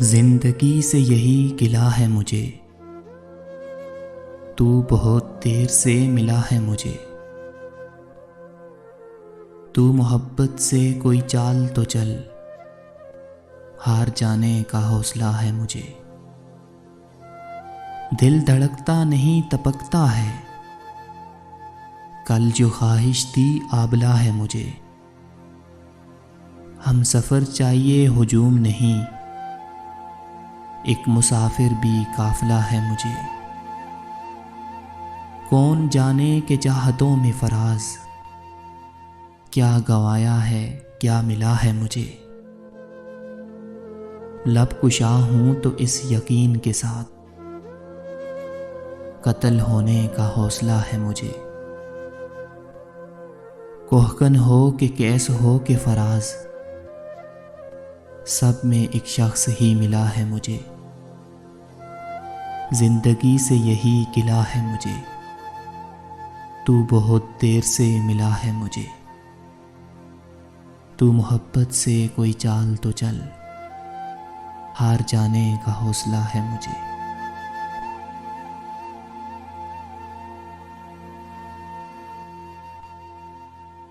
زندگی سے یہی گلہ ہے مجھے، تو بہت دیر سے ملا ہے مجھے۔ تو محبت سے کوئی چال تو چل، ہار جانے کا حوصلہ ہے مجھے۔ دل دھڑکتا نہیں تپکتا ہے، کل جو خواہش تھی آبلہ ہے مجھے۔ ہم سفر چاہیے ہجوم نہیں، ایک مسافر بھی قافلہ ہے مجھے۔ کون جانے کہ چاہتوں میں فراز، کیا گنوایا ہے کیا ملا ہے مجھے۔ لب کشا ہوں تو اس یقین کے ساتھ، قتل ہونے کا حوصلہ ہے مجھے۔ کوہکن ہو کہ کیس ہو کہ فراز، سب میں ایک شخص ہی ملا ہے مجھے۔ زندگی سے یہی گلہ ہے مجھے، تو بہت دیر سے ملا ہے مجھے۔ تو محبت سے کوئی چال تو چل، ہار جانے کا حوصلہ ہے مجھے۔